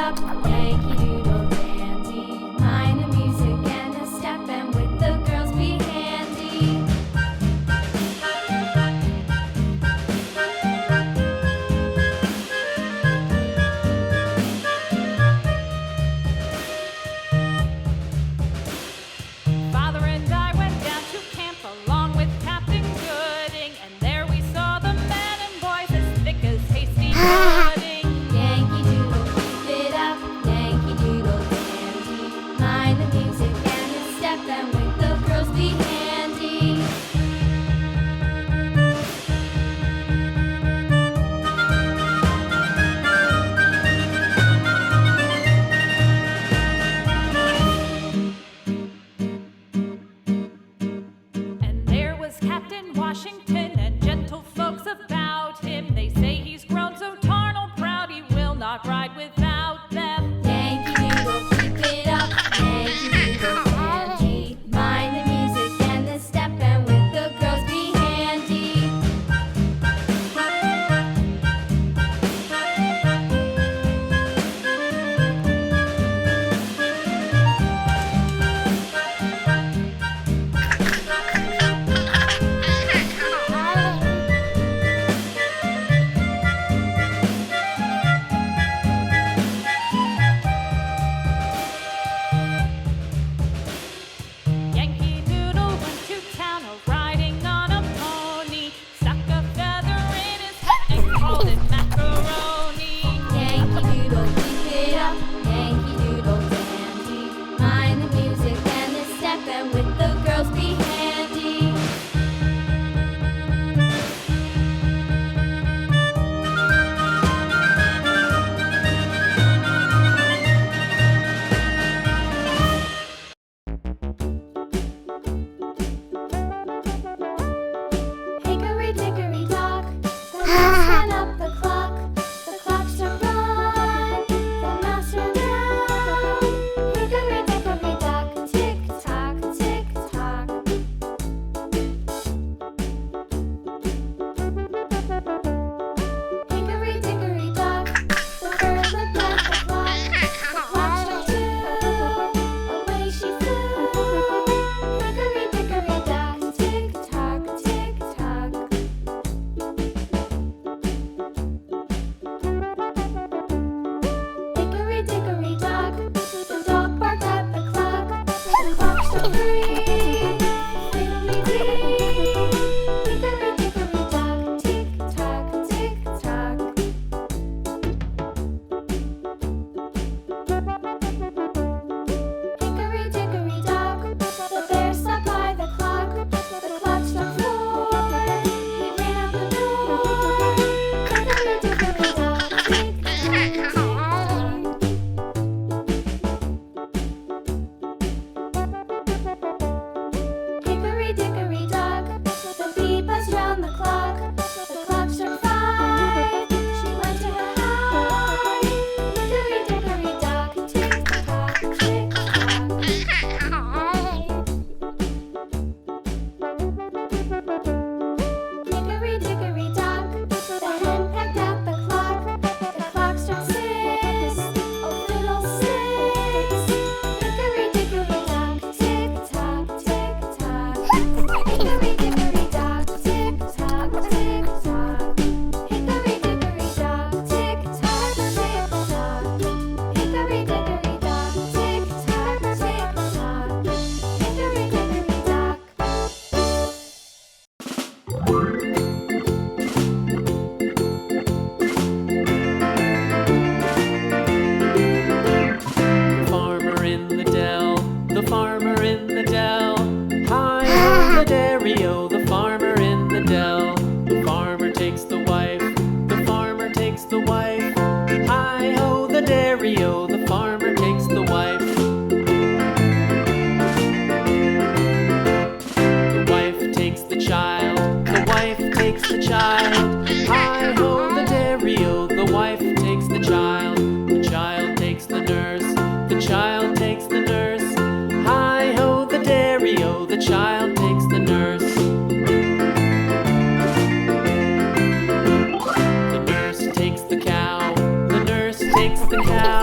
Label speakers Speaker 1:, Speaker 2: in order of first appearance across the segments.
Speaker 1: up, Yankee Doodle dandy. Mind the music and the step, and with the girls be handy.
Speaker 2: Father and I went down to camp along with Captain Gooding, and there we saw the men and boys as thick as hasty pudding.
Speaker 1: Yankee Doodle, keep it up, Yankee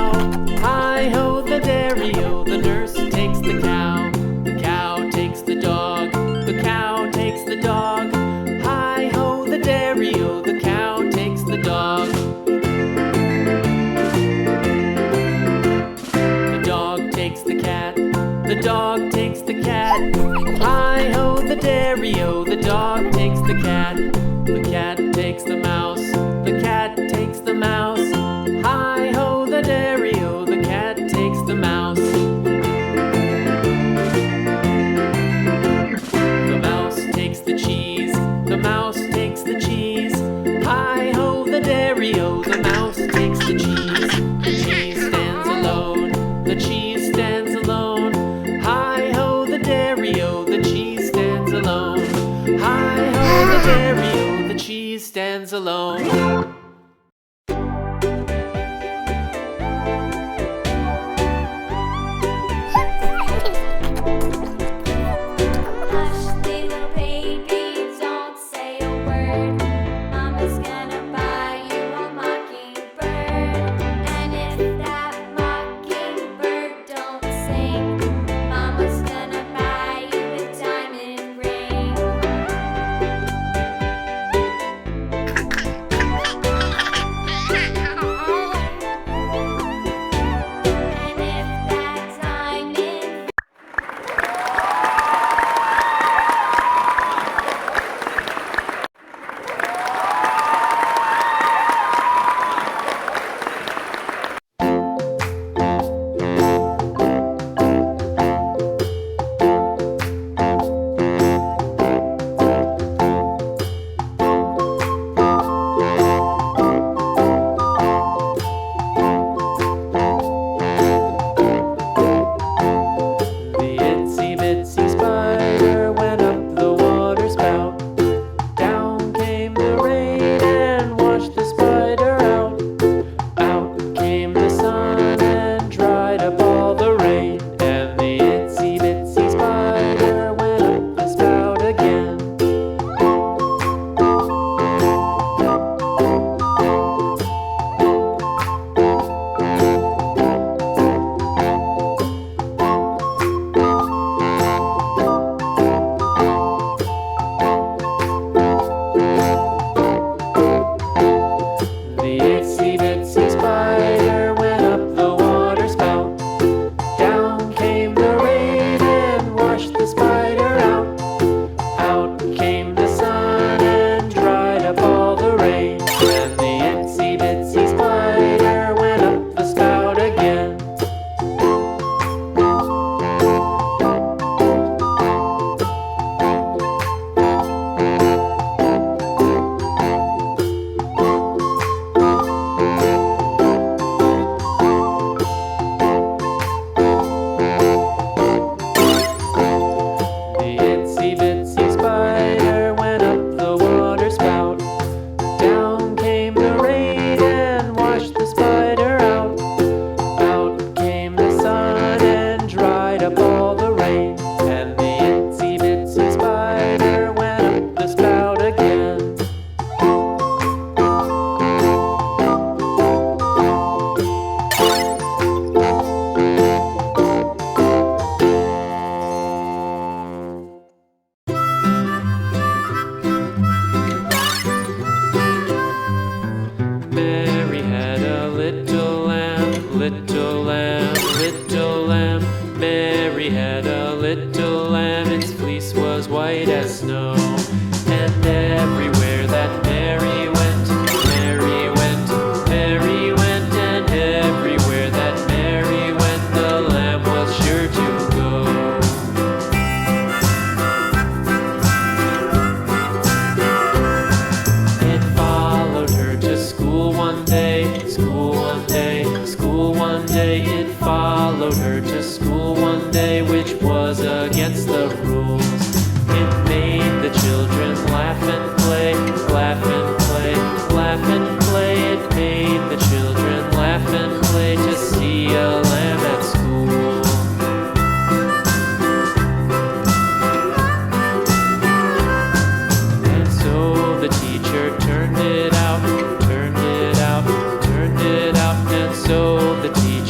Speaker 3: cow. Hi-ho, the dairy-o, the nurse takes the cow. The cow takes the dog, the cow takes the dog. Hi-ho, the dairy-o, the cow takes the dog. The dog takes the cat, the dog takes the cat. Hi-ho, the dairy-o, the dog takes the cat. The cat takes the mouse, the cat takes the mouse. Hi-ho, the dairy-o, the cat takes the mouse. The mouse takes the cheese, the mouse takes the cheese. Hi-ho, the dairy-o, the mouse takes the cheese. The cheese stands alone, the cheese stands alone. Hi-ho, the dairy-o, the cheese stands alone. Hi-ho, the dairy-o, the cheese stands alone.
Speaker 1: Hush, little baby, don't say a word. Mama's gonna buy you a mockingbird. And if that mockingbird don't sing, Mama's gonna buy you a diamond ring. And if that diamond
Speaker 3: The itsy bitsy spider went up the water spout. Down came the rain and washed the spider out. Out came the sun and dried up all the rain. And the itsy bitsy spider went up the spout again. The itsy bitsy spider went up the water spout. Down came the rain and washed the spider out. Out came the sun and dried up all the rain. And the itsy bitsy spider went up the spout again. The itsy bitsy spider went up the water spout. Down came the rain and washed the spider out. Out came the sun and dried up all the rain. And the itsy bitsy spider went up the spout again. Mary had a little lamb, little lamb, little lamb. Mary had a little lamb, its fleece was white as snow. And everywhere that Mary went, Mary went, Mary went. And everywhere that Mary went, the lamb was sure to go. It followed her to school one day, school one day, school one day. It followed her to school one day, which was against the rules. It made the children laugh and play, laugh and play, laugh and play. It made the children laugh and play to see a lamb at school. And so the teacher turned it out, turned it out, turned it out. And so the teacher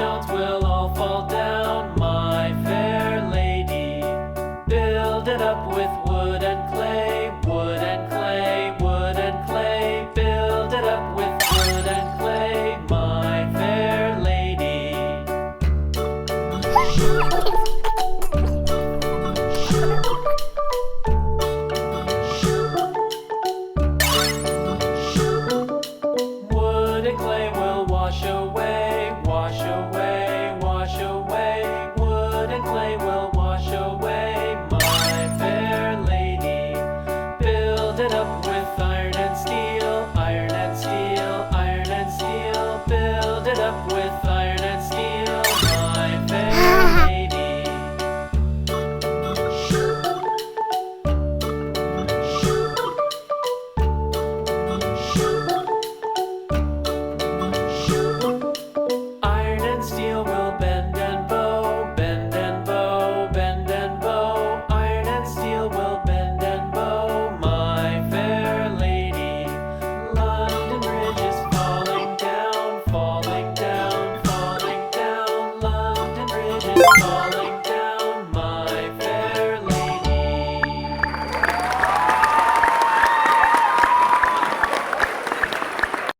Speaker 3: stones will all fall down, my fair lady. Build it up with wood and clay, wood and clay, wood and clay. Build it up with wood and clay, my fair lady. Wood and clay will wash away, wash away, wash away. Wood and clay will wash away, my fair lady. Build it up with iron and steel, iron and steel, iron and steel. Build it up with